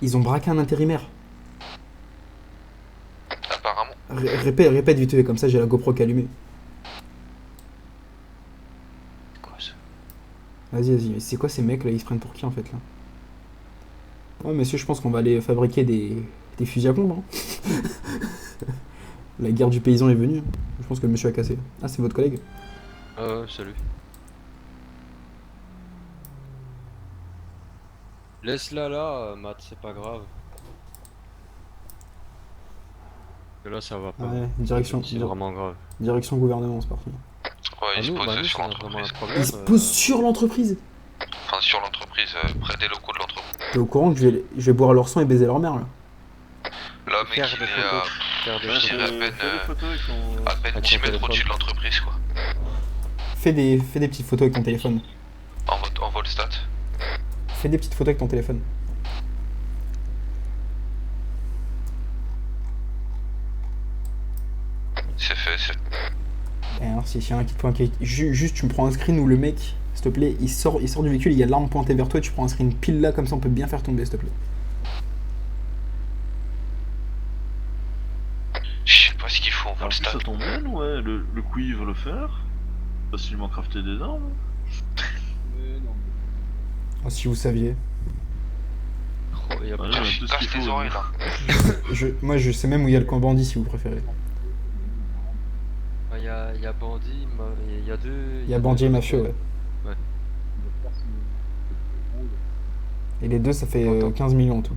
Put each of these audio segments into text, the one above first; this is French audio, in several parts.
Ils ont braqué un intérimaire. Apparemment. Répète vite fait, comme ça j'ai la GoPro qui est allumée. C'est quoi ça? Vas-y. Mais c'est quoi ces mecs là? Ils se prennent pour qui en fait là? Ouais, messieurs, je pense qu'on va aller fabriquer des fusils à pompe. Hein. La guerre du paysan est venue. Je pense que le monsieur a cassé. Ah, c'est votre collègue? Salut. Laisse-la là, Matt, c'est pas grave. Que là, ça va pas. Ouais, direction, C'est vraiment grave. direction gouvernement, c'est parti. Ouais, il se Nous, pose bah, nous, sur si on a vraiment un l'entreprise. problème. Il se pose sur l'entreprise. Enfin, sur l'entreprise, près des locaux de l'entreprise. T'es au courant que je vais boire leur sang et baiser leur mère là? Là, mec, Faire il des est photos. à, Faire des je dirais photos. à peine Avec 10 ton mètres téléphone. au-dessus de l'entreprise, quoi. Fais des petites photos avec ton téléphone. En vol stat. Fais des petites photos avec ton téléphone. C'est fait, c'est fait. Et alors, s'il y a un qui te pointe, juste tu me prends un screen où le mec, s'il te plaît, il sort du véhicule, il y a l'arme pointée vers toi et tu prends un screen pile là, comme ça on peut bien faire tomber, s'il te plaît. Je sais pas ce qu'il faut en En vol plus, stat. ça tombe bien, ouais, le cuivre le faire. Facilement crafter des armes. Oh, si vous saviez. Oh, y a Ouais, pas- ouais, tout ce qu'il Cache tes faut, oreilles là. Moi je sais même où il y a le camp bandit si vous préférez. y a Bandit, il y a deux. Il y a bandit et mafieux, ouais. Ouais. Et les deux ça fait Attends. 15 millions en tout.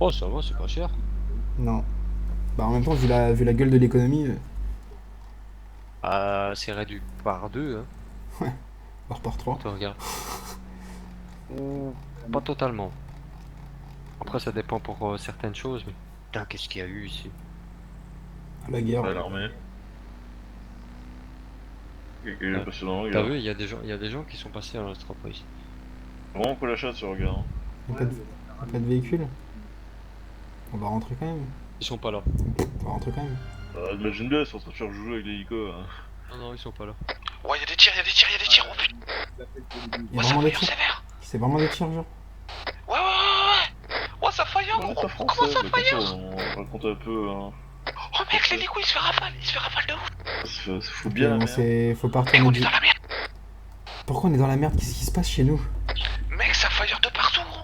Oh, ça va, c'est pas cher. Non. Bah en même temps, vu la gueule de l'économie, C'est réduit par deux, hein. voire par 3. Attends, regarde. Ou pas totalement. Après, ça dépend pour certaines choses, mais. Putain, qu'est-ce qu'il y a eu ici? La guerre. Ouais, l'armée. Quelqu'un est Ouais. passé dans le T'as regard. vu, il y a des gens qui sont passés à l'entreprise. Vraiment quoi la chatte sur le regard. Hein. Il n'y a pas de véhicule. On va rentrer quand même. Ils sont pas là. On va rentrer quand même. Imagine bien, ils sont en train de faire jouer avec l'hélico. Hein. Non, ils sont pas là. Ouais, y'a des tirs, oh putain. Il y a Ouais, ça vraiment des fire tirs. sévère. C'est vraiment des tirs, genre. Ouais, ça fire, Ouais, on ça commence français, à mais comme fire. ça, on raconte un peu. Hein. Oh mec, l'hélico il se fait rafale de ouf. Ça fout bien la Ok, merde. faut Mec, partir on du... est dans la merde. Pourquoi on est dans la merde? Qu'est-ce qui se passe chez nous? Mec, ça fire de partout, gros.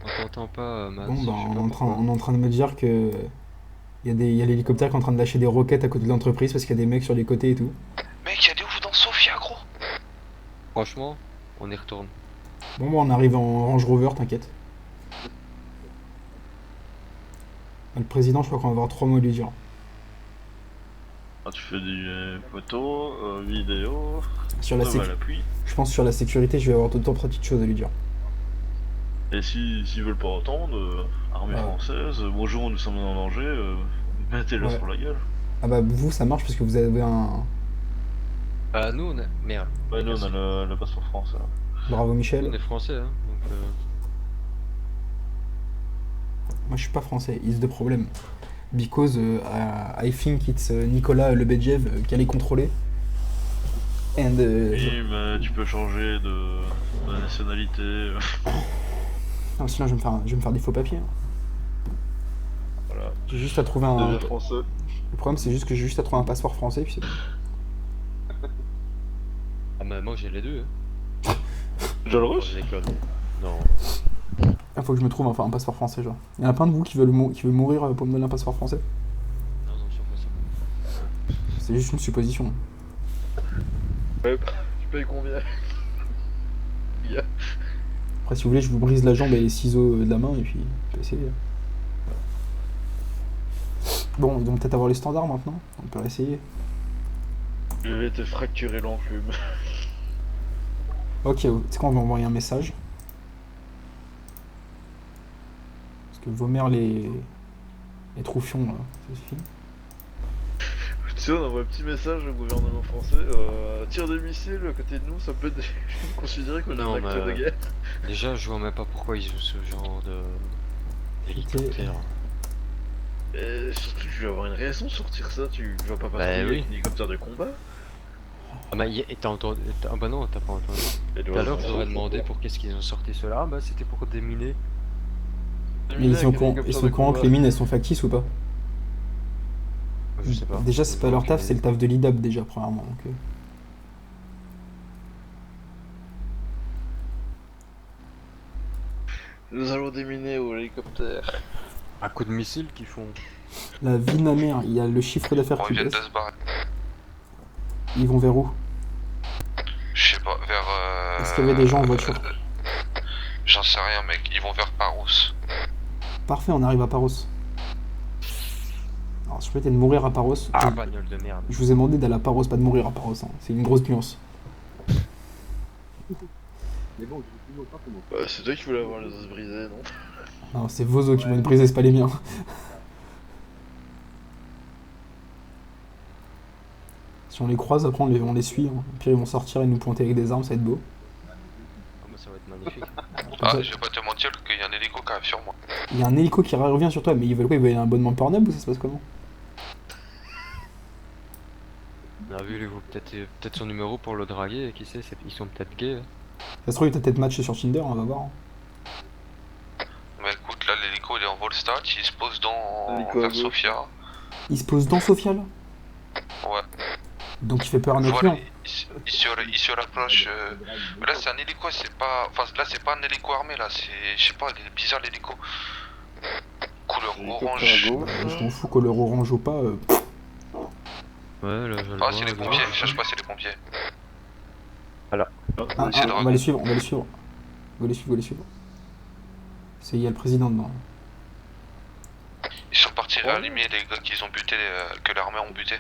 On t'entend pas, Matt. Bon, bah, je sais pas on pourquoi. est en train de me dire que... Il y a l'hélicoptère qui est en train de lâcher des roquettes à côté de l'entreprise parce qu'il y a des mecs sur les côtés et tout. Mec, y'a des oufs dans Sofia, gros. Franchement, on y retourne. Bon, on arrive en Range Rover, t'inquiète. Le président, je crois qu'on va avoir 3 mots à lui dire. Ah, tu fais des photos, vidéos, Sur la preuve à l'appui. Je pense que sur la sécurité, je vais avoir d'autres petites choses à lui dire. Et s'ils veulent pas entendre, armée Ouais. française, bonjour, nous sommes en danger, mettez-le Ouais. sur la gueule. Ah bah vous, ça marche parce que vous avez un... Nous, on est. Merde. Ouais, nous on Merci. a le passeport français. Bravo Nous, on Michel. est français, hein. Donc, Moi je suis pas français, is the problem. Because I think it's Nicolas Lebedjev qui allait contrôler. And... Oui, mais tu peux changer de nationalité. Non, sinon je vais me faire des faux papiers. Hein. Voilà. J'ai juste à trouver un... Devenir français. Le problème c'est juste que j'ai juste à trouver un passeport français puis c'est bon. Ah, mais moi j'ai les deux, hein. Déjà le Oh, russe je déconne. Non. Il faut que je me trouve enfin un passeport français genre. Il y en a plein de vous qui veulent mourir pour me donner un passeport français. Non, je suis pas ça. C'est juste une supposition. Ouais, tu payes combien Après si vous voulez je vous brise la jambe et les ciseaux de la main et puis on peut essayer. Bon, ils vont peut-être avoir les standards maintenant, on peut essayer. Je vais te fracturer l'enclume. Ok, c'est quand on va envoyer un message. Parce que vomir les troufions, là, ça suffit. Tu sais, on envoie un petit message au gouvernement français. Tir de missile à côté de nous, ça peut être considéré qu'on est Non, un acteur de mais- guerre. Déjà, je vois même pas pourquoi ils ont ce genre de. Hélicoptère. Surtout, tu vas avoir une raison de sortir ça. Tu vas pas Bah passer oui. avec un hélicoptère de combat. Ah, bah, t'as entendu. Ah, bah non, t'as pas entendu. Tout à l'heure, je leur ai demandé pour qu'est-ce qu'ils ont sorti cela. Ah, bah, c'était pour déminer. Mais ils sont au courant que les mines elles sont factices ou pas? Je sais pas. Déjà, c'est pas leur taf, c'est le taf de l'IDAB déjà, premièrement. Donc, Nous allons déminer au hélicoptère. Un coup de missile qu'ils font. La vie de ma mère, il y a le chiffre d'affaires Bon, qui ils viennent baisse. de se barrer. Ils vont vers où? Je sais pas, vers. Est-ce qu'il y avait des gens en voiture? J'en sais rien, mec. Ils vont vers Paros. Parfait, on arrive à Paros. Alors, je peux peut-être de mourir à Paros. Ah, Je- bagnole de merde. Je vous ai demandé d'aller à Paros, pas de mourir à Paros. Hein. C'est une grosse nuance. Ouais, c'est toi qui voulais avoir les os brisés, non? Non, c'est vos os qui vont être brisés, c'est pas les miens. Si on les croise, après on les suit. Hein. Au pire, ils vont sortir et nous pointer avec des armes, ça va être beau. Ah, moi, ça va être magnifique. Ah, je vais pas te mentir qu'il y a un hélico qui arrive sur moi. Il y a un hélico qui revient sur toi, mais ils veulent quoi? Ils veulent un abonnement Pornhub ou ça se passe comment? On a vu, il vaut peut-être son numéro pour le draguer, qui sait, ils sont peut-être gays. Hein. Ça se trouve, il t'a peut-être matché sur Tinder, on va voir. Mais écoute, là, l'hélico il est en Volstat, il se pose dans. L'hélico à vers gauche. Sofia. Il se pose dans Sofia là? Ouais. Donc il fait peur à nos Voilà, clients. il se rapproche. Mais là, c'est un hélico, c'est pas. Enfin, là, c'est pas un hélico armé, là, c'est. Je sais pas, il est bizarre l'hélico. Couleur Hélicoptère orange. à gauche. Je m'en fous, couleur orange ou pas. Ouais, là, je le Ah, vois, c'est les là. pompiers, cherche pas, c'est les pompiers. Ah, C'est on Drago. va les suivre, on va les suivre. On va les suivre, on va les suivre. C'est, il y a le président dedans. Ils sont partis réanimer les gars qu'ils ont buté, que l'armée ont buté.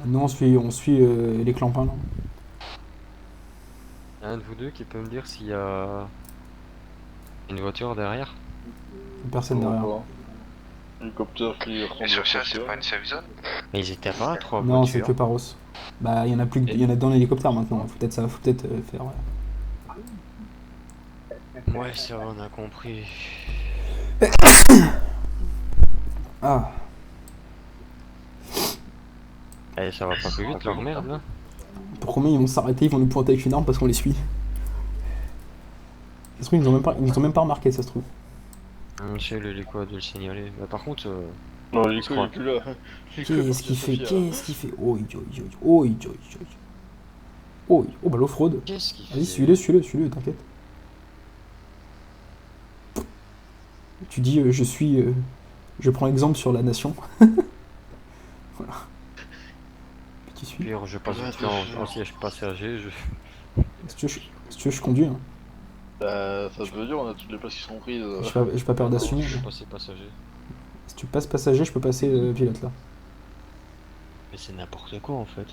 Nous on suit les clampins là. Y a un de vous deux qui peut me dire s'il y a une voiture derrière? Personne derrière. Hélicoptère qui ressemble Et sur ça, à c'est pas une safe zone? Mais ils étaient pas à 3 Non, c'est voitures. que Paros. Bah, il y en a plus, il y en a dans l'hélicoptère maintenant. Faut peut-être faire. Ouais. Ouais, ça va, on a compris. Ah, Eh, ça va pas plus vite leur merde là? pour combien ils vont s'arrêter, ils vont nous pointer avec une arme parce qu'on les suit. Ça se trouve, ils nous ont même pas remarqué, ça se trouve. Monsieur l'hélico a dû le signaler. Bah, par contre, Non, l'hélico il crois. est plus là. Qu'est-ce qu'il fait? Qu'est-ce qu'il fait? Oh, oh, bah l'off-road. qu'est-ce qu'il fait? Vas-y, suis-le, t'inquiète. Tu dis, je prends exemple sur la nation. Voilà. Petit suis. Pire, je passe Ouais, vite fait en siège passager, Si tu veux, je conduis. Hein. Bah, ça veut dire, on a toutes les places qui sont prises. J'ai pas peur d'assumer. Je mais vais passer passager. Si tu passes passager, je peux passer pilote là. Mais c'est n'importe quoi en fait.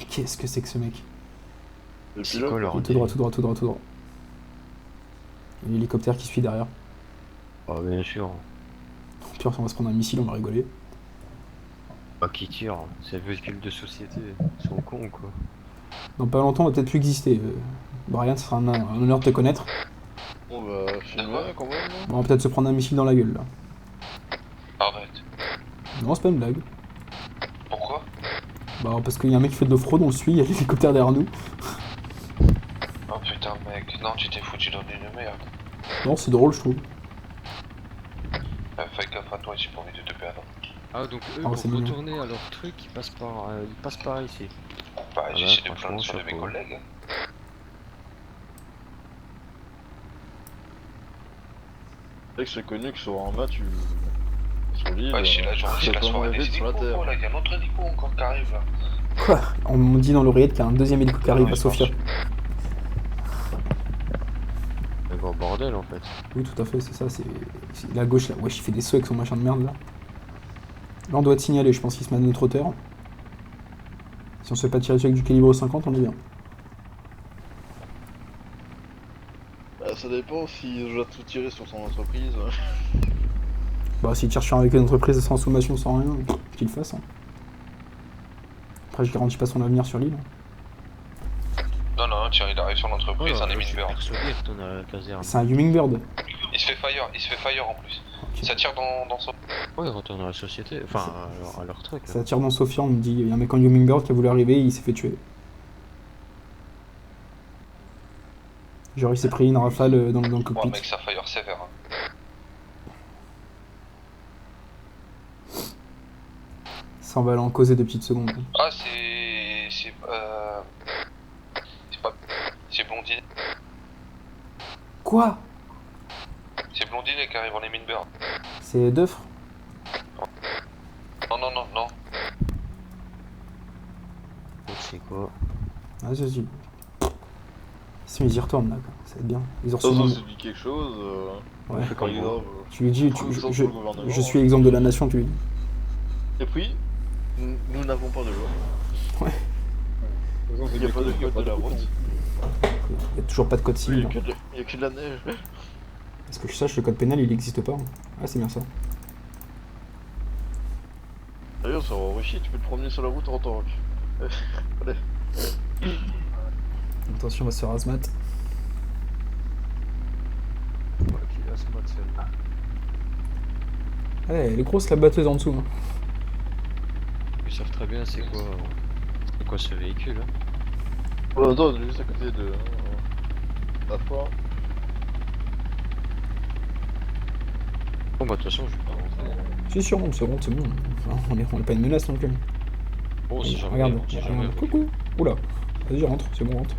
Qu'est-ce que c'est que ce mec? Et puis C'est là, quoi leur Tout droit. Il y a l'hélicoptère qui suit derrière. Ah, bien sûr. Au pire, on va se prendre un missile, on va rigoler. Pas qui tire, c'est le véhicule de société. Ils sont cons quoi. Dans pas longtemps, on va peut-être plus exister. Brian, ce sera un honneur de te connaître. on va filmer quand même. non On va peut-être se prendre un missile dans la gueule là. Arrête. Non, c'est pas une blague. Pourquoi? Bah, parce qu'il y a un mec qui fait de l'off-road, on le suit, il y a l'hélicoptère derrière nous. Oh putain, mec, non, tu t'es foutu dans une merde. Non, c'est drôle, je trouve. Fais gaffe à toi, j'ai pas envie de te perdre. Ah, donc eux, Ah, pour c'est mignon. retourner à leur truc, ils passent par ici. Bah, Ah j'essaie ouais, de franchement, plaindre sur de mes chapeau. collègues. C'est vrai que c'est connu que sur un match, sur l'île. Ouais, c'est la soirée des sur la hélicos, terre. là, il y a un autre hélico encore qui arrive là. Quoi? On me dit dans l'oreillette qu'il y a un deuxième hélico qui arrive Ouais, à je Sofia. Un gros bordel en fait. Oui, tout à fait, c'est ça, c'est la gauche là. Wesh, il fait des sauts avec son machin de merde là. Là, on doit te signaler, je pense qu'il se met à notre hauteur. Si on se fait pas tirer dessus avec du calibre 50, on est bien. Bah, ça dépend si je dois tout tirer sur son entreprise. Bah, s'il tire sur avec une entreprise sans sommation, sans rien, qu'il le fasse. Hein. Après, je garantis pas son avenir sur l'île. Non, non, tiens, il arrive sur l'entreprise, c'est un je Emin suis Bird. persuadé que t'en as la caserne. C'est un Hummingbird. Il se fait fire en plus. Ok. Ça tire dans son. Ouais, ils retournent à la société, enfin à leur truc. Là. Ça tire dans Sofia, on me dit, il y a un mec en Hummingbird qui a voulu arriver, il s'est fait tuer. Genre, il s'est pris une rafale dans le Ouais, cockpit. mec, ça fire sévère. Hein. Ça, on va aller en causer 2 petites secondes. Ah, c'est pas. C'est Blondine. Quoi? C'est Blondine qui arrive en Emmenberg. C'est Deufre? Non, non, non, non. C'est quoi? Ah, vas-y. Si, ils y retournent là, quoi. Ça va être bien. Ils ont Ça, reçu ça, mon- c'est dit quelque chose. Ouais. C'est pas grave. Tu lui dis, Prends exemple pour le gouvernement. je suis exemple de la nation, tu lui dis. Et puis, nous n'avons pas de loi. Ouais. Il n'y a pas de code de la route. Il y a toujours pas de code Il civil. n'y a, hein. il y a que de la neige. Parce que je sache, le code pénal il existe pas. hein. Ah, c'est bien ça. D'ailleurs, ça va enrichi, tu peux te promener sur la route en tank. Allez. Attention, on va se faire hazmat. Ouais, elle est grosse la batteuse en dessous. hein. Ils savent très bien c'est quoi ce véhicule. Hein. Oh, attends, on est juste à côté de la foire. Bon bah de toute façon je vais pas rentrer. Si, sûr, c'est bon, c'est bon. Enfin, on est pas une menace non plus. Oh si jamais, Regarde, si regarde, jamais. coucou. Oula. Vas-y, rentre, c'est bon, rentre.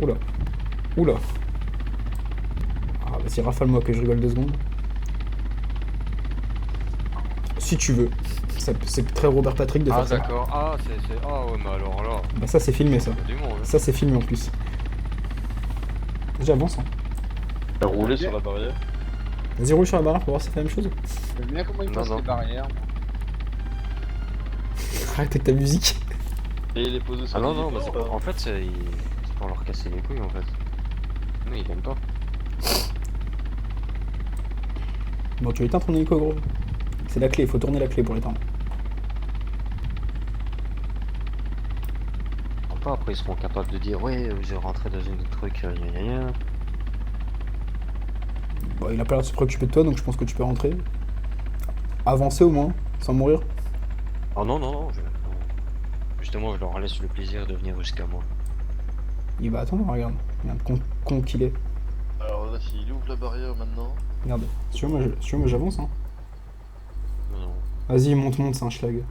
Oula. Oula. Ah, vas-y, rafale-moi que je rigole 2 secondes. Si tu veux. C'est très Robert Patrick de Ah faire ça. d'accord, ah c'est... Ah ouais mais alors là... Bah ça c'est filmé ça. Il y a du monde. Hein. Ça c'est filmé en plus. J'avance hein. Elle a roulé sur la barrière. Vas-y roule sur la barrière pour voir si c'est la même chose. J'aime bien comment ils passent non. les barrières. Arrête avec ta musique. Et il est posé sur Ah non le non, bah, c'est hélico, pas... En fait c'est pour leur casser les couilles en fait. Non ils aiment pas. Bon tu éteins ton hélico gros. C'est la clé, il faut tourner la clé pour l'éteindre. Pas après ils seront capables de dire ouais j'ai rentré dans une truc gna gna gna. Bon il a pas l'air de se préoccuper de toi donc je pense que tu peux rentrer. Avancer au moins, sans mourir. Oh non non non, justement je leur laisse le plaisir de venir jusqu'à moi. Il va attendre, regarde. Regarde, con qu'il est. Alors là, s'il ouvre la barrière maintenant. Regarde. Si tu veux, moi j'avance hein. Non non. Vas-y, monte, c'est un schlag.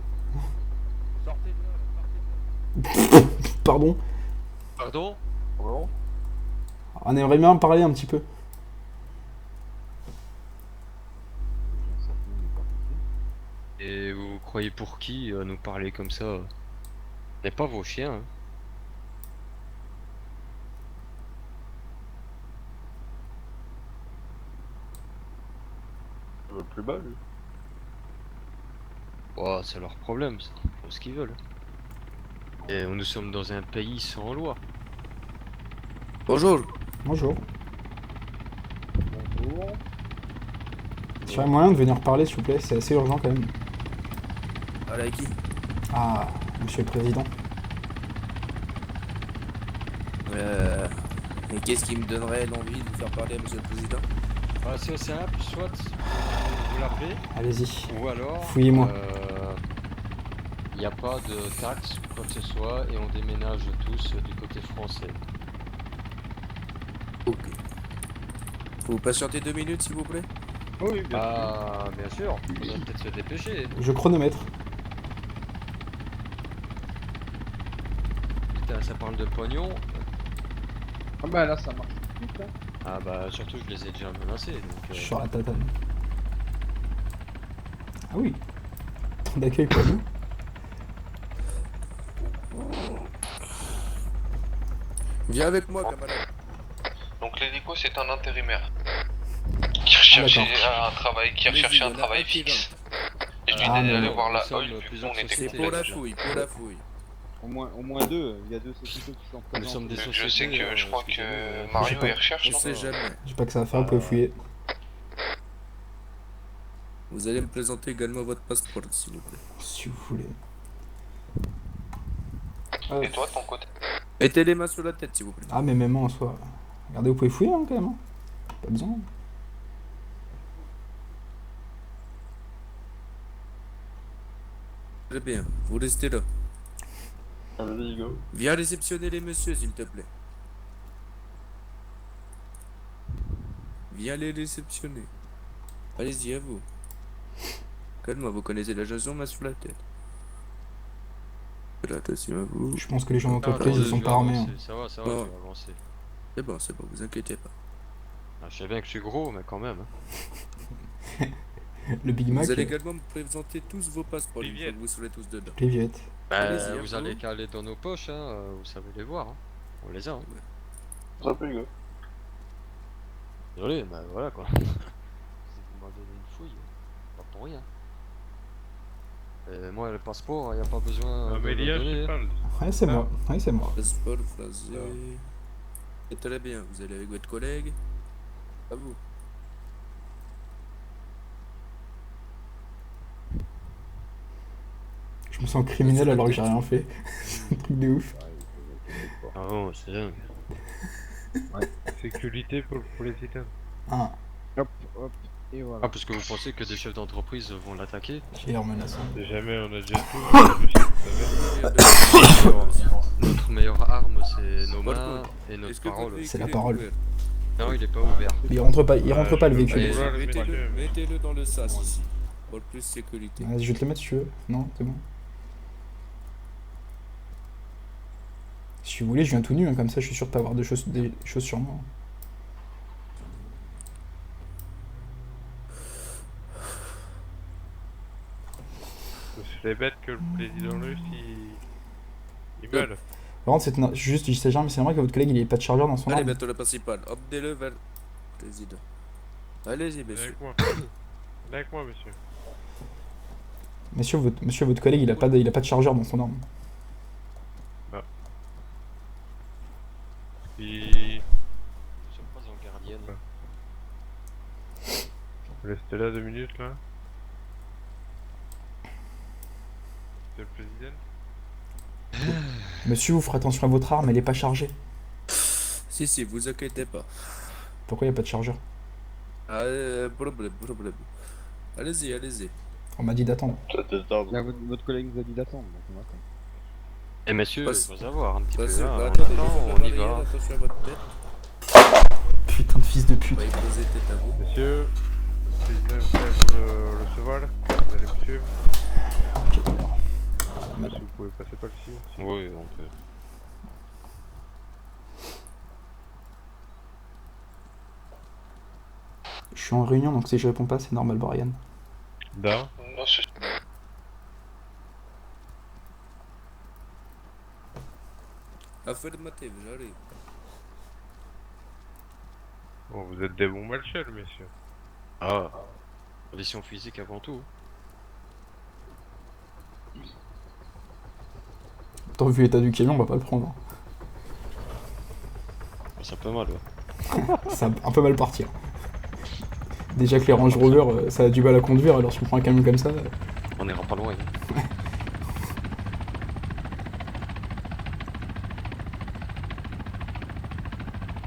Sortez de là, Pardon. Pardon? Bon. On aimerait bien parler un petit peu. Et vous croyez pour qui nous parler comme ça? C'est pas vos chiens. Hein. Ça va plus bas lui. Oh, c'est leur problème, ça. Ils font ce qu'ils veulent. Et nous sommes dans un pays sans loi. Bonjour. Bonjour. bonjour. Tu as moyen de venir parler s'il vous plaît, c'est assez urgent quand même. Avec qui? Ah, monsieur le président. Et qu'est-ce qui me donnerait l'envie de vous faire parler à monsieur le président? Ah, c'est simple, soit vous l'appelez, Allez-y. ou alors... Fouillez-moi. Il n'y a pas de taxes ou quoi que ce soit, et on déménage tous du côté français. Ok. Vous patientez 2 minutes s'il vous plaît? Oui, bien sûr. Ah, bien sûr, on doit peut-être se dépêcher. Je chronomètre. Putain, ça parle de pognon. Ah bah là ça marche tout de suite. Hein. Ah bah surtout je les ai déjà menacés, donc... Sur la tatane. Ah oui. Temps d'accueil pour nous. Viens avec moi camarade. Donc l'hélico c'est un intérimaire. Qui recherchait un travail, Allez-y, il y en a un qui fixe. rentre. Et je lui Ah, ai dit d'aller mais voir la nous sommes Oil vu plusieurs qu'on était C'est sociétés. pour la complètes. fouille, pour la fouille. Au moins deux, il y a deux sociétés qui sont Nous présentes. sommes des Je sociétés... sais que je crois excusez-moi, que je Mario sais pas. il recherche, On non sait jamais. J'ai pas que ça à faire, vous pouvez fouiller. Vous allez me présenter également votre passeport s'il vous plaît. Si vous voulez. Et toi de ton côté? Mettez les mains sur la tête s'il vous plaît. Ah mais même en soi. Regardez, vous pouvez fouiller hein, quand même. hein. Pas besoin. Très bien, vous restez là. Allez, go. Viens réceptionner les messieurs s'il te plaît. Viens les réceptionner. Allez-y à vous. Calme-moi, vous connaissez la chanson, masse sur la tête. Voilà, attention à vous. Je pense que les gens Ah, d'entreprise, non, ils sont je pas vais armés. avancer, Hein. Ça va, Non. je vais avancer. C'est bon, vous inquiétez pas. Ah, je sais bien que je suis gros, mais quand même. Hein. Le Big Mac, Vous allez également me présenter tous vos passeports une fois que vous serez tous dedans. les viettes. Allez-y, à Vous vous. allez caler dans nos poches, hein, vous savez les voir. Hein. On les a. Hein. Ça peut, gars. Désolé, mais voilà quoi. Vous m'avez donné une fouille, pas pour rien. Et moi, le passeport, il n'y a pas besoin de Amélia, le je donner. te parle. Ouais, c'est moi. Ouais, c'est moi. Passeport français. Et très bien, vous allez avec votre collègue. À vous. Je me sens criminel alors que j'ai rien fait. C'est un truc de ouf. Ah bon, c'est dingue. Sécurité pour le président. Ah, Hop, hop, et Ah, voilà. parce que vous pensez que des chefs d'entreprise vont l'attaquer? j'ai l'air menaçant. Jamais, on a déjà tout. Notre meilleure arme, c'est nos Par mains contre, et notre Est-ce que votre parole. véhicule C'est la est parole. ouvert? Non, il est pas ouvert. Il rentre pas le véhicule. Allez, Mettez-le dans le sas ici. Pour plus de sécurité. Vas-y, je vais te le mettre si tu veux. Non, c'est bon. Si vous voulez, je viens tout nu, hein, comme ça je suis sûr de pas avoir des choses sur moi. Ce serait bête que le président russe, il meurt. Par contre, juste, je sais jamais, mais c'est vrai que votre collègue il ait pas de chargeur dans son Allez, arme. bientôt le principal. Emmenez-le vers le président. Allez-y, monsieur. Avec moi. Avec moi, monsieur. Monsieur, votre collègue il a pas de chargeur dans son arme. Il... Nous sommes pas en gardienne. Restez là 2 minutes, là. C'est le président. Monsieur, vous ferez attention à votre arme, elle est pas chargée. Si, vous inquiétez pas. Pourquoi il y a pas de chargeur? Ah, problème. Allez-y. On m'a dit d'attendre. Ça t'attend. Votre collègue nous a dit d'attendre, donc on attend. Et messieurs, il Passe- faut savoir un petit peu. Vas-y, Là, on attendez, attend, on y va. attention à votre tête. Putain de fils de pute. On va y poser tête à vous. Monsieur, le président est prêt à vous le recevoir. Vous allez me suivre. Ok, d'accord. Si vous pouvez passer par ici. Oui, on peut. Je suis en réunion donc si je réponds pas, c'est normal, Brian. Da. Non, c'est... Affirmative, j'arrive. Bon, vous êtes des bons marcheurs, messieurs. Ah, condition physique avant tout. Tant vu l'état du camion, on va pas le prendre. Ça peut mal, ouais. Ça va un peu mal partir. Déjà que les Range Rover, ça a du mal à conduire, alors si on prend un camion comme ça... On n'ira pas loin. Hein.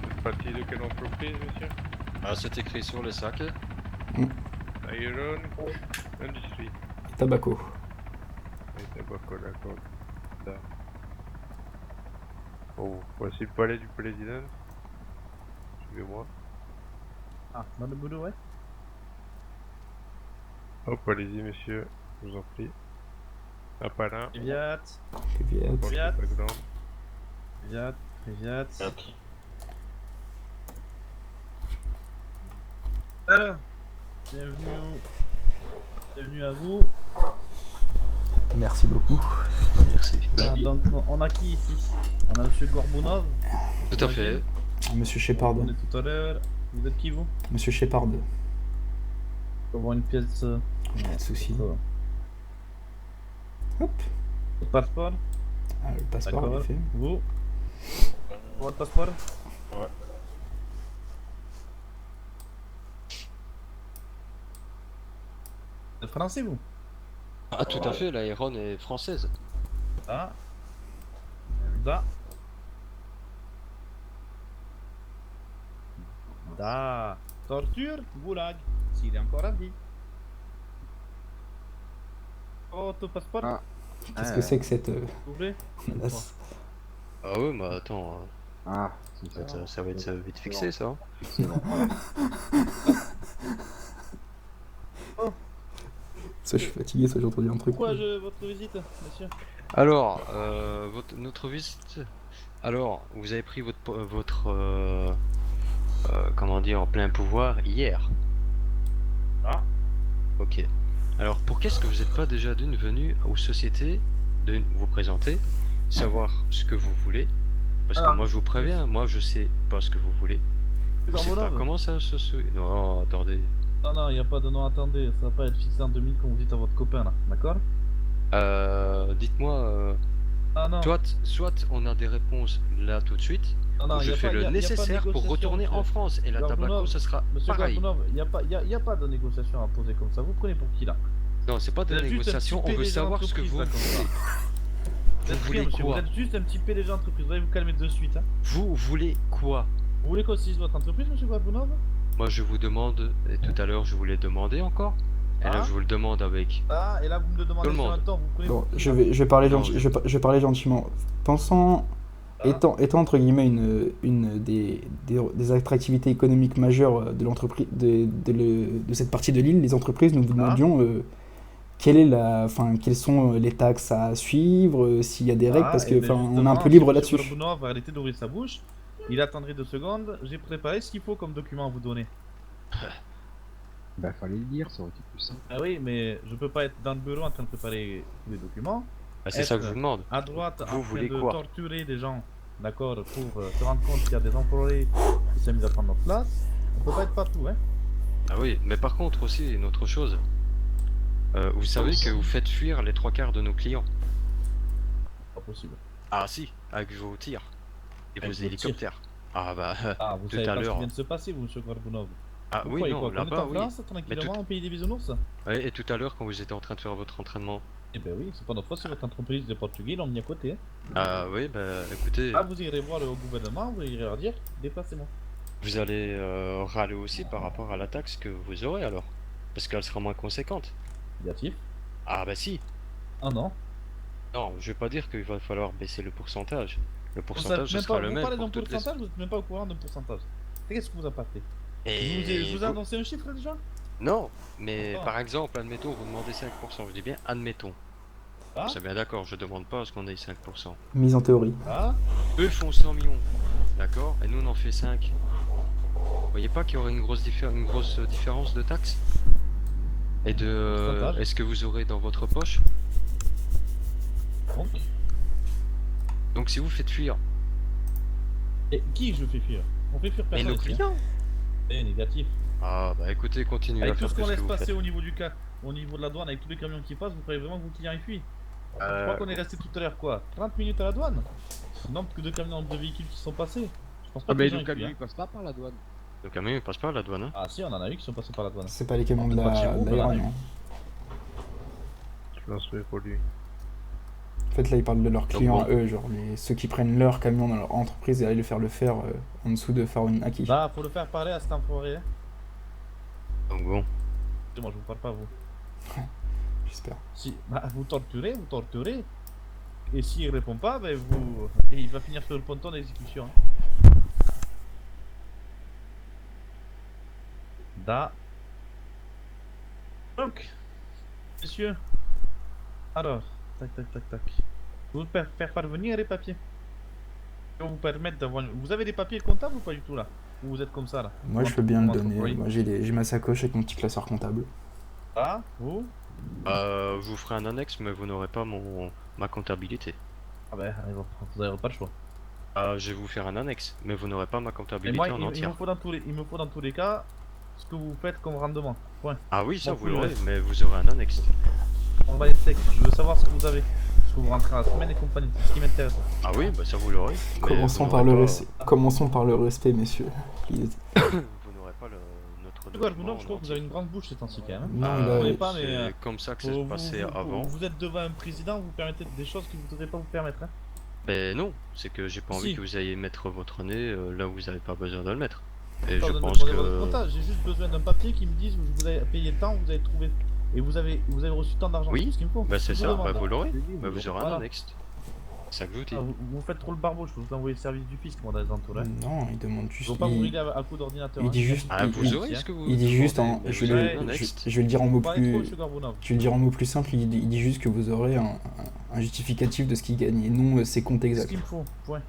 Vous êtes parti de quelle entreprise, monsieur? Ah, c'est écrit sur les sacs. Iron Industry. Tabaco. Et tabaco, d'accord. Da. Bon, voici le palais du président. Suivez-moi. Ah, dans le boulot, ouais. Hop, allez-y, monsieur. Je vous en prie. Un par un. Privat, Viet. Porte Fiat. pas grande. privat, privat. Alors, bienvenue à vous. Merci beaucoup. Merci. Ah, donc, on a qui ici? On a monsieur Gorbounov. Tout à fait. Monsieur Shepard. On est tout à l'heure. Vous êtes qui, vous? Monsieur Shepard. Faut avoir une pièce. Pas de soucis. Ça va. Hop. Votre passeport? Ah, le passeport D'accord. est fait. Vous? Votre passeport? Ouais. Vous êtes français, vous? Ah, tout à fait, la Héron est française. Ah. Da. Da. Torture, goulag. S'il est encore en vie. Votre passeport? Ah. Qu'est-ce que c'est que cette S'il vous plaît? menace? Ah ouais, mais attends. Ah, Ça va être vite fixé, ça. Soit je suis fatigué, soit j'ai entendu un truc. Pourquoi votre visite, monsieur? Alors, notre visite. Alors, vous avez pris comment dire, plein pouvoir hier. Ah. Ok. Alors, pour qu'est-ce que vous n'êtes pas déjà venu aux sociétés de vous présenter, savoir ce que vous voulez? Parce que Alors, moi, je vous préviens, moi, je sais pas ce que vous voulez. Je sais pas Garbonov. comment ça se... Non, attendez. Non, y a pas de non, attendez, ça va pas être fixé en 2000 comme vous dites à votre copain là, d'accord? Dites-moi, Ah non, soit on a des réponses là tout de suite, non, ou je fais le nécessaire pour retourner en France, et la Garbonov, Tabaco, ça sera Monsieur pareil. Garbonov, y a pas de négociation à poser comme ça, vous prenez pour qui là? Non, c'est pas de Vous êtes juste un négociation, petit on veut PDG savoir ce que d'entreprise, vous là, comme ça. voulez. Vous êtes voulez rien, monsieur, quoi? vous êtes juste un petit PDG d'entreprise, vous allez vous calmer de suite, hein. Vous voulez quoi? Vous voulez qu'on saisisse votre entreprise, monsieur Garbonov? Moi je vous demande, et tout à l'heure je vous l'ai demandé encore, et là Ah. je vous le demande avec... Ah, et là vous me le demandez Tout le sur un monde. temps, vous prenez Bon, pour qui, je là? vais parler Non, je vais parler gentiment. Pensant, Ah. étant entre guillemets une des attractivités économiques majeures de l'entreprise, de cette partie de l'île, les entreprises, nous vous demandions quelles sont les taxes à suivre, s'il y a des règles, parce et que ben on est un justement, peu libre si là-dessus. monsieur Garbonov va arrêter d'ouvrir sa bouche, il attendrait 2 secondes, j'ai préparé ce qu'il faut comme document à vous donner. Bah fallait le dire, ça aurait été plus simple. Ah oui, mais je peux pas être dans le bureau en train de préparer tous les documents. Ah, c'est ça que je vous demande. À droite, Vous en train voulez de quoi? torturer des gens, d'accord, pour se rendre compte qu'il y a des employés qui s'amusent à prendre notre place. On peut pas être partout, hein. Ah oui, mais par contre aussi, une autre chose. Vous savez que vous faites fuir les 3/4 de nos clients. Pas possible. Ah si, avec vos tirs. Et Avec vos vos hélicoptères. Ah bah, Ah, vous tout savez à pas ce qui l'heure. vient de se passer, vous, monsieur Garbonov. Ah Vous oui, croyez non, quoi, qu'on est là-bas, en oui. France, tranquillement, tout- au pays des bisounours? Ouais, et tout à l'heure, quand vous étiez en train de faire votre entraînement. Eh ben oui, c'est pas notre faute, c'est votre entreprise de Portugais, ils l'ont mis à côté. Hein. Ah oui, bah écoutez, Ah, vous irez voir le gouvernement, vous irez leur dire, déplacez-moi. vous allez râler aussi par rapport à la taxe que vous aurez alors. Parce qu'elle sera moins conséquente. Négatif. Ah bah si. Ah non. Non, je vais pas dire qu'il va falloir baisser le pourcentage. Le Vous pourcentage savez ce sera pas, le vous même parlez pour d'un toutes les... pourcentage, vous êtes même pas au courant d'un pourcentage. Qu'est-ce que vous apportez? Et Je vous ai annoncé un chiffre déjà? Non, mais Pourquoi? par exemple, admettons, vous demandez 5%. Je dis bien admettons. Ah, C'est bien d'accord, je demande pas à ce qu'on ait 5%. Mise en théorie. ah, Eux font 100 millions, d'accord? Et nous on en fait 5. Vous voyez pas qu'il y aurait une grosse différence de taxes? Et de... Pourcentage. Est-ce que vous aurez dans votre poche? donc. Donc si vous faites fuir... Et qui je fais fuir? On fait fuir Mais personne nos ici, hein. clients! Eh, négatif. Ah bah écoutez, continuez Avec à tout faire ce que qu'on ce que laisse vous passer faites. au niveau du cas, au niveau de la douane, avec tous les camions qui passent, vous croyez vraiment que vos clients y fuient? Je crois qu'on est resté tout à l'heure quoi? 30 minutes à la douane? Non, que de camions de véhicules qui sont passés. Je pense pas Ah que mais les gens le y fuient, camion hein. il passe pas par la douane. Le camion il passe pas à la douane, hein? Ah si, on en a eu qui sont passés par la douane. C'est pas les camions de Pas de la Giroud, d'Aéron, voilà. non. Je pense que pour lui. En fait, là, ils parlent de leurs clients bon. à eux, genre ceux qui prennent leur camion dans leur entreprise et aller le faire en dessous de Farunaki. Bah, faut le faire parler à cet enfoiré, hein. Donc bon. Moi, je vous parle pas, vous. J'espère. Si, bah, vous torturez. Et s'il répond pas, ben vous... Et il va finir sur le ponton d'exécution. Hein. Donc, messieurs. Alors, tac. Vous faire parvenir les papiers. Qui vont vous permettre d'avoir... Vous avez des papiers comptables ou pas du tout là? Ou vous êtes comme ça là? Moi, je veux bien le Comment donner. entreprise? Moi, j'ai ma sacoche avec mon petit classeur comptable. Ah, vous? Je vous ferai un annexe, mais vous n'aurez pas ma comptabilité. Ah ben, vous n'avez pas le choix. Je vais vous faire un annexe, mais vous n'aurez pas ma Et comptabilité moi, en il me entière. faut dans tous les cas ce que vous faites comme rendement. Point. Ah oui, ça Bon, vous cool, l'aurez, ouais. mais vous aurez un annexe. On va les steaks. Je veux savoir ce que vous avez. Ce que vous rentrez à la semaine et compagnie. C'est ce qui m'intéresse. Ah oui, bah ça vous l'aurez. mais Commençons vous par, n'aurez le pas- respect. Commençons par le respect, messieurs. Please. Vous n'aurez pas notre Je document crois que vous avez une grande bouche ces temps-ci quand même. hein. Non, Ah, il a- connais pas, mais, c'est comme ça que ça se passait avant. Vous êtes devant un président, vous permettez des choses qui ne devraient pas vous permettre. Hein. Ben non, c'est que j'ai pas envie Si. que vous ayez mettre votre nez là où vous n'avez pas besoin de le mettre. Et Pas je besoin de pense demander votre que... comptage, j'ai juste besoin d'un papier qui me dise où vous avez payé tant, vous avez trouvé. Et vous avez reçu tant d'argent. Oui. C'est tout ce qu'il me faut. Bah c'est Je ça, vous bah demande. vous l'aurez. Oui, Bah vous aurez un Voilà. annexe. C'est ça que je vous dis. Ah, vous faites trop le barbeau, je peux vous envoyer le service du fisc, moi, dans les entours. Non, il demande Ils juste. vont pas vous Il, régler à coup d'ordinateur. il dit juste. Ah, il- vous il- aurez ce que vous. il dit juste en. demandez, mais Je vous vais, avez un je, next. je vais le dire en mots Pas trop, plus. monsieur Gorbunov. Je vais le dire en mots plus simples. Il dit juste que vous aurez un justificatif de ce qu'il gagne et non ses comptes C'est ce exacts. qu'il me faut, point.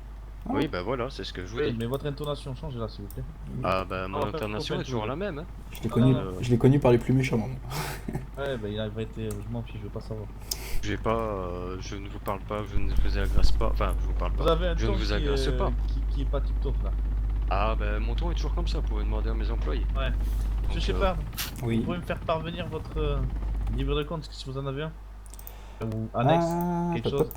Oui, bah voilà, c'est ce que je vous Oui, dis. mais votre intonation change là, s'il vous plaît. Ah, bah mon On va faire internation trop est toujours fait, la même. Hein. Je l'ai connu par les plus méchants. moi. Ouais, bah il a été. Je m'en fiche, je veux pas savoir. J'ai pas. Je ne vous parle pas, je ne vous agresse pas. Enfin, je vous parle Vous pas. avez un Je ne ton vous qui, agresse pas. qui est pas tip top là. Ah, bah mon ton est toujours comme ça, vous pouvez demander à mes employés. Ouais. Donc, Je sais pas, Oui. vous pouvez me faire parvenir votre livre de compte si vous en avez un. Ou annexe, Ah, quelque chose.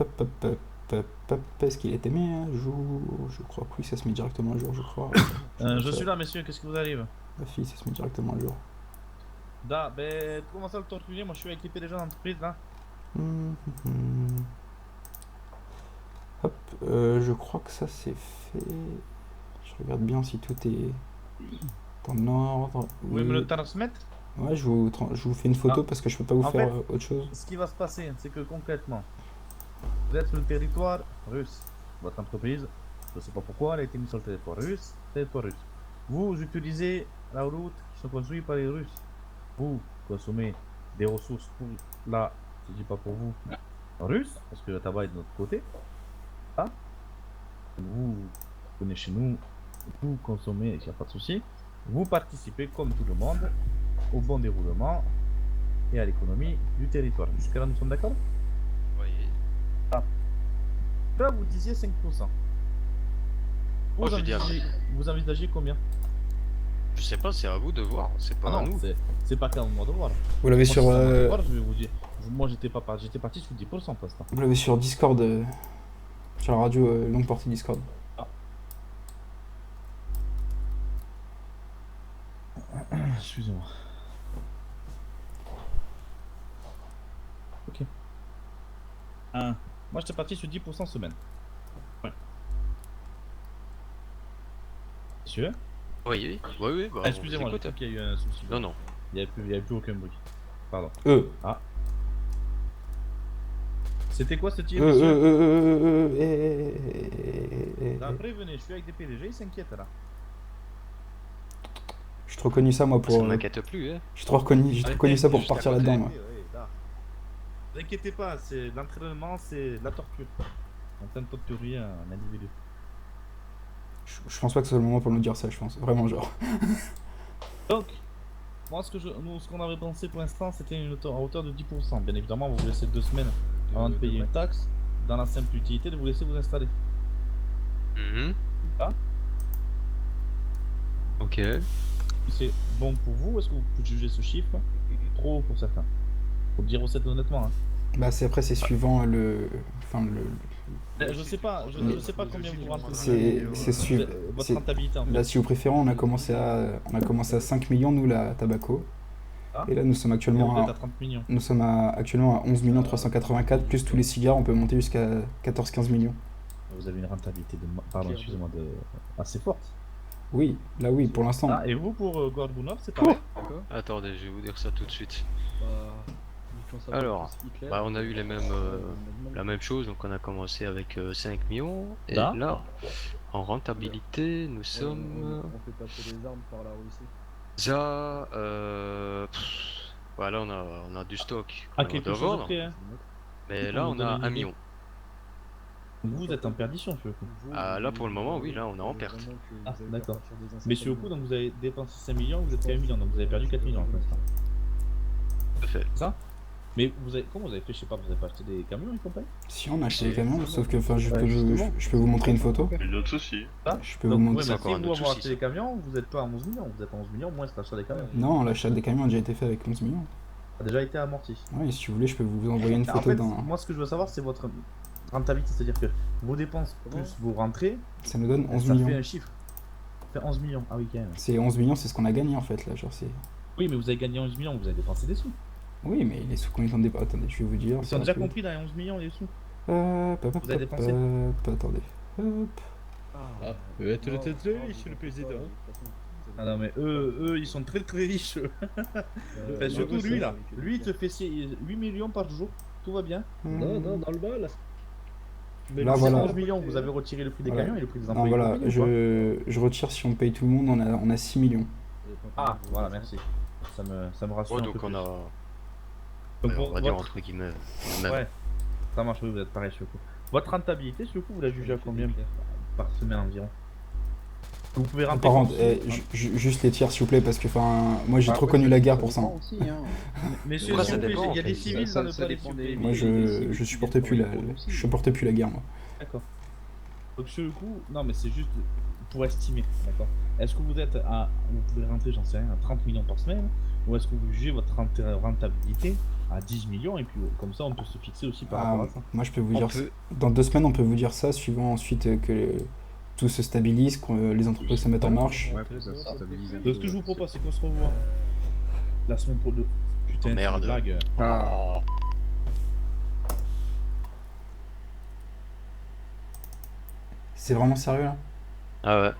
Est-ce qu'il est aimé un jour? Je crois que oui, ça se met directement à jour, je crois. Je suis là, messieurs, qu'est-ce qui vous arrive? La fille, ça se met directement à jour. Da, ben, comment ça le tortillé? Moi je suis avec les PDG d'entreprise là. Hop, je crois que ça c'est fait. Je regarde bien si tout est en ordre. Vous pouvez me le transmettre? Ouais, je vous fais une photo parce que je peux pas vous En faire fait, autre chose. Ce qui va se passer, c'est que concrètement, vous êtes sur le territoire russe. Votre entreprise, je sais pas pourquoi, elle a été mise sur le territoire russe. Vous utilisez la route qui sont construites par les Russes. Vous consommez des ressources pour là, je dis pas pour vous, russe, parce que le tabac est de notre côté. Ah. Vous venez chez nous, vous consommez, il n'y a pas de souci. Vous participez comme tout le monde au bon déroulement et à l'économie du territoire. Jusqu'à là, nous sommes d'accord? Oui. Là, vous disiez 5%. Oh, j'ai dit Vous envisagez combien? Je sais pas, c'est à vous de voir, c'est pas Ah à non, nous. c'est pas qu'à moi de voir. Vous l'avez Moi, sur, si c'est à moi de voir, je vais vous dire. Moi, j'étais parti sur 10% pour l'instant. vous l'avez sur Discord, sur la radio longue portée Discord. Excusez-moi. Ok. Moi, j'étais parti sur 10% semaine. Ouais. Monsieur? Oui, oui, bah. Excusez-moi, je écoute. crois qu'il y a eu un souci. Non, non. Il n'y avait plus aucun bruit. Pardon. C'était quoi ce tir, monsieur? Après, venez, je suis avec des PDG, ils s'inquiètent là. J'ai trop connu ça moi Ça pour. m'inquiète plus, hein. J'ai trop connu ça pour Juste à partir côté. là-dedans moi. Oui, là. Ne vous inquiétez pas, c'est l'entraînement, c'est de la torture. En train de torturer un individu. Je pense pas que ce soit le moment pour nous dire ça, je pense. Vraiment genre. Donc, moi, ce qu'on avait pensé pour l'instant, c'était à hauteur de 10%. Bien évidemment, vous laissez 2 semaines avant de payer une taxe, dans la simple utilité de vous laisser vous installer. Mhm. Ah. Ok. Si c'est bon pour vous, est-ce que vous pouvez juger ce chiffre trop haut pour certains? Faut le dire aussi honnêtement. Hein. Bah c'est suivant le. Enfin le. Je sais pas combien vous rentrez. Votre c'est- rentabilité en fait. Là si vous préférez on a commencé à 5 millions nous la Tabaco. Ah. Et là nous sommes Vous actuellement êtes à, à 30 millions. nous sommes actuellement à 11 384 plus tous les cigares on peut monter jusqu'à 14-15 millions. Vous avez une rentabilité assez forte. Oui, là oui pour l'instant. Ah, et vous pour Gorbunov, c'est pareil. Attendez, je vais vous dire ça tout de suite. Bah, Alors, bah, on a eu les mêmes, la même chose, donc on a commencé avec 5 millions, et Là. là, en rentabilité, nous sommes... On fait passer les armes par la Russie. Ça, voilà, on a du stock À qu'on quelque doit chose vendre, près, hein. mais Pour là vous on a donner une 1 idée. million. Vous êtes en perdition sur le coup. Ah, là, pour le moment, oui, là, on est en perte. Ah, d'accord. Mais sur le coup, donc vous avez dépensé 5 millions, vous êtes qu'à 1 million, donc vous avez perdu 4 millions pour l'instant. Tout à fait. Ça? Mais comment vous avez fait? Je sais pas, vous avez pas acheté des camions et compagnie? Si on a acheté des camions, sauf que enfin Ouais, justement. je peux vous montrer une photo. Une autre souci. Je peux Donc, vous ouais, montrer. mais encore si un vous autre avez souci, acheté ça. des camions, vous êtes pas à 11 millions, vous êtes à 11 millions moins l'achat des camions. Non, l'achat des camions a déjà été fait avec 11 millions. Ça a déjà été amorti. Oui, si vous voulez, je peux vous envoyer une En photo fait, d'un. moi ce que je veux savoir, c'est votre rentabilité, c'est-à-dire que vos dépenses plus vos rentrées, Ça nous donne 11 ça fait millions. un chiffre. Ça fait 11 millions, ah oui quand même. C'est 11 millions, c'est ce qu'on a gagné en fait là. Genre, c'est... Oui, mais vous avez gagné 11 millions, vous avez dépensé des sous. Oui, mais les sous qu'on est en départ. Attendez, je vais vous dire. Ils sont déjà compris dans les 11 millions les sous. Vous Vous avez dépensé Attendez. Hop. Tu étais très riche, le président. Ah non, mais eux, ils sont très très riches. Enfin, surtout lui là. Lui, il te fait 8 millions par jour. Tout va bien. Non, dans le bas, là. Mais Là, c'est voilà. 11 millions, vous avez retiré le prix des Voilà. camions et le prix des Non, employés. voilà, compris, ou pas je retire si on paye tout le monde, on a 6 millions. Ah, voilà, merci. Ça me rassure Ouais, un donc peu on plus. a. Donc, Ouais, pour on va dire votre- entre guillemets. la même. Ouais, ça marche, oui, vous êtes pareil sur le coup. Votre rentabilité, sur le coup, vous la jugez à combien par semaine environ? Vous pouvez rentrer Par contre, comme juste les tirs, s'il vous plaît, parce que moi j'ai Bah, trop après, connu la guerre pour ça. dépend aussi, hein. Messieurs, Après, s'il ça vous plaît, dépend, il y a en des fait. civils Ça- dans le ça palais, dépend s'il vous plaît. des- Moi des civils je qui supporte plus viennent travailler pour nous aussi. je supporte plus la guerre, moi. D'accord. Donc sur le coup, non mais c'est juste pour estimer, d'accord. Est-ce que vous êtes à, vous pouvez rentrer, j'en sais rien, à 30 millions par semaine, ou est-ce que vous jugez votre rentabilité à 10 millions et puis comme ça on peut se fixer aussi par rapport à ça. Moi je peux vous On dire peut- dans 2 semaines on peut vous dire ça, suivant ensuite que tout se stabilise, que les entreprises se mettent en marche. Ouais, après, ça se stabilise un Donc peu, ce que je vous ouais, propose, c'est qu'on se revoit la semaine pro de. Putain, c'est Merde. une blague. Ah. C'est vraiment sérieux là? Ah ouais.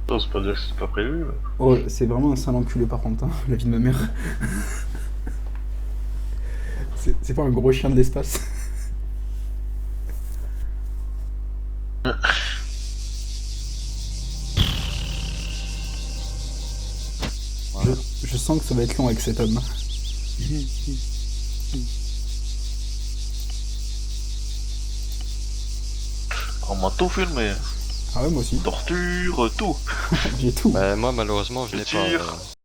Non, c'est pas dire que c'est pas prévu. Mais... Oh, c'est vraiment un sale enculé par contre, hein, la vie de ma mère. C'est pas un gros chien de l'espace. Je sens que ça va être long avec cet homme. On m'a tout filmé. Ah ouais, moi aussi. Torture, tout. J'ai tout. Bah, moi, malheureusement, je Je n'ai pas. tire.